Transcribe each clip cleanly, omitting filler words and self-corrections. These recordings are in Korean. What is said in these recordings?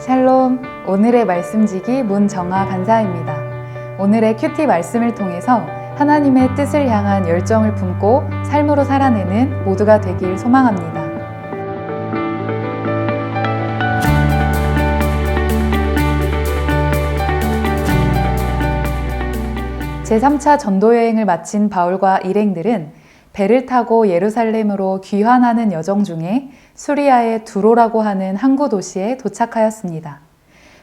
샬롬, 오늘의 말씀지기 문정아 간사입니다. 오늘의 큐티 말씀을 통해서 하나님의 뜻을 향한 열정을 품고 삶으로 살아내는 모두가 되길 소망합니다. 제3차 전도여행을 마친 바울과 일행들은 배를 타고 예루살렘으로 귀환하는 여정 중에 수리아의 두로라고 하는 항구 도시에 도착하였습니다.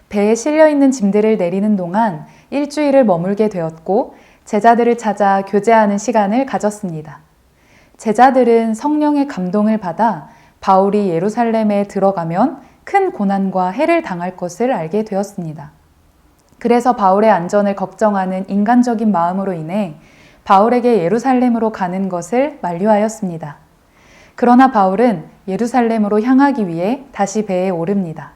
배에 실려있는 짐들을 내리는 동안 일주일을 머물게 되었고 제자들을 찾아 교제하는 시간을 가졌습니다. 제자들은 성령의 감동을 받아 바울이 예루살렘에 들어가면 큰 고난과 해를 당할 것을 알게 되었습니다. 그래서 바울의 안전을 걱정하는 인간적인 마음으로 인해 바울에게 예루살렘으로 가는 것을 만류하였습니다. 그러나 바울은 예루살렘으로 향하기 위해 다시 배에 오릅니다.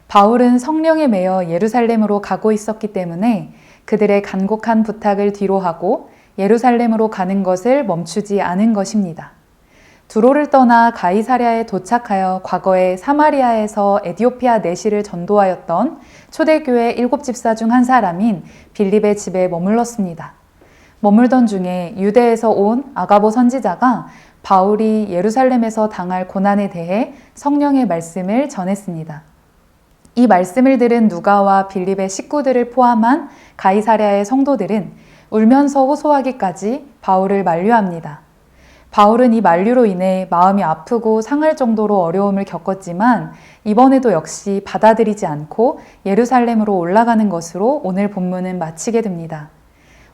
바울은 성령에 매여 예루살렘으로 가고 있었기 때문에 그들의 간곡한 부탁을 뒤로하고 예루살렘으로 가는 것을 멈추지 않은 것입니다. 두로를 떠나 가이사랴에 도착하여 과거에 사마리아에서 에디오피아 내시를 전도하였던 초대교회 7집사 중 한 사람인 빌립의 집에 머물렀습니다. 머물던 중에 유대에서 온 아가보 선지자가 바울이 예루살렘에서 당할 고난에 대해 성령의 말씀을 전했습니다. 이 말씀을 들은 누가와 빌립의 식구들을 포함한 가이사랴의 성도들은 울면서 호소하기까지 바울을 만류합니다. 바울은 이 만류로 인해 마음이 아프고 상할 정도로 어려움을 겪었지만 이번에도 역시 받아들이지 않고 예루살렘으로 올라가는 것으로 오늘 본문은 마치게 됩니다.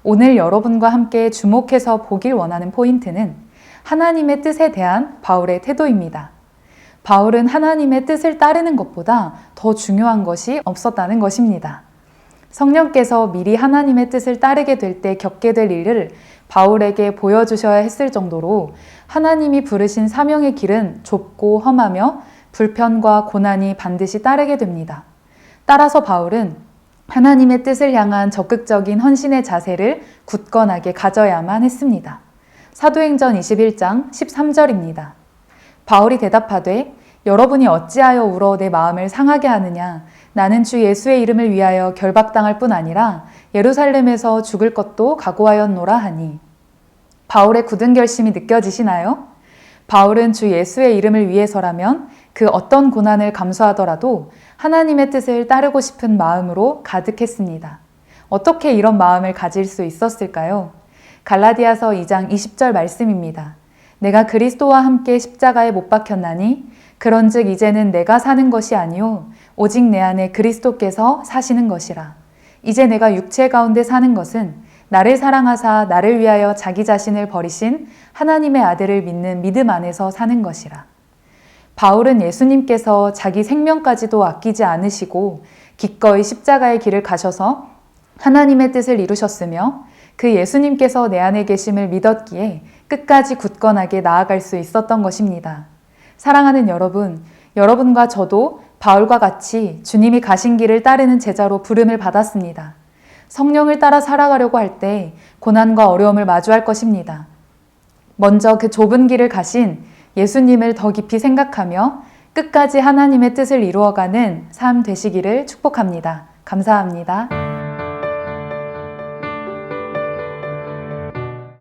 오늘 여러분과 함께 주목해서 보길 원하는 포인트는 하나님의 뜻에 대한 바울의 태도입니다. 바울은 하나님의 뜻을 따르는 것보다 더 중요한 것이 없었다는 것입니다. 성령께서 미리 하나님의 뜻을 따르게 될 때 겪게 될 일을 바울에게 보여주셔야 했을 정도로 하나님이 부르신 사명의 길은 좁고 험하며 불편과 고난이 반드시 따르게 됩니다. 따라서 바울은 하나님의 뜻을 향한 적극적인 헌신의 자세를 굳건하게 가져야만 했습니다. 사도행전 21장 13절입니다. 바울이 대답하되 여러분이 어찌하여 울어 내 마음을 상하게 하느냐. 나는 주 예수의 이름을 위하여 결박당할 뿐 아니라 예루살렘에서 죽을 것도 각오하였노라 하니. 바울의 굳은 결심이 느껴지시나요? 바울은 주 예수의 이름을 위해서라면 그 어떤 고난을 감수하더라도 하나님의 뜻을 따르고 싶은 마음으로 가득했습니다. 어떻게 이런 마음을 가질 수 있었을까요? 갈라디아서 2장 20절 말씀입니다. 내가 그리스도와 함께 십자가에 못 박혔나니 그런즉 이제는 내가 사는 것이 아니요 오직 내 안에 그리스도께서 사시는 것이라. 이제 내가 육체 가운데 사는 것은 나를 사랑하사 나를 위하여 자기 자신을 버리신 하나님의 아들을 믿는 믿음 안에서 사는 것이라. 바울은 예수님께서 자기 생명까지도 아끼지 않으시고 기꺼이 십자가의 길을 가셔서 하나님의 뜻을 이루셨으며 그 예수님께서 내 안에 계심을 믿었기에 끝까지 굳건하게 나아갈 수 있었던 것입니다. 사랑하는 여러분, 여러분과 저도 바울과 같이 주님이 가신 길을 따르는 제자로 부름을 받았습니다. 성령을 따라 살아가려고 할 때 고난과 어려움을 마주할 것입니다. 먼저 그 좁은 길을 가신 예수님을 더 깊이 생각하며 끝까지 하나님의 뜻을 이루어가는 삶 되시기를 축복합니다. 감사합니다.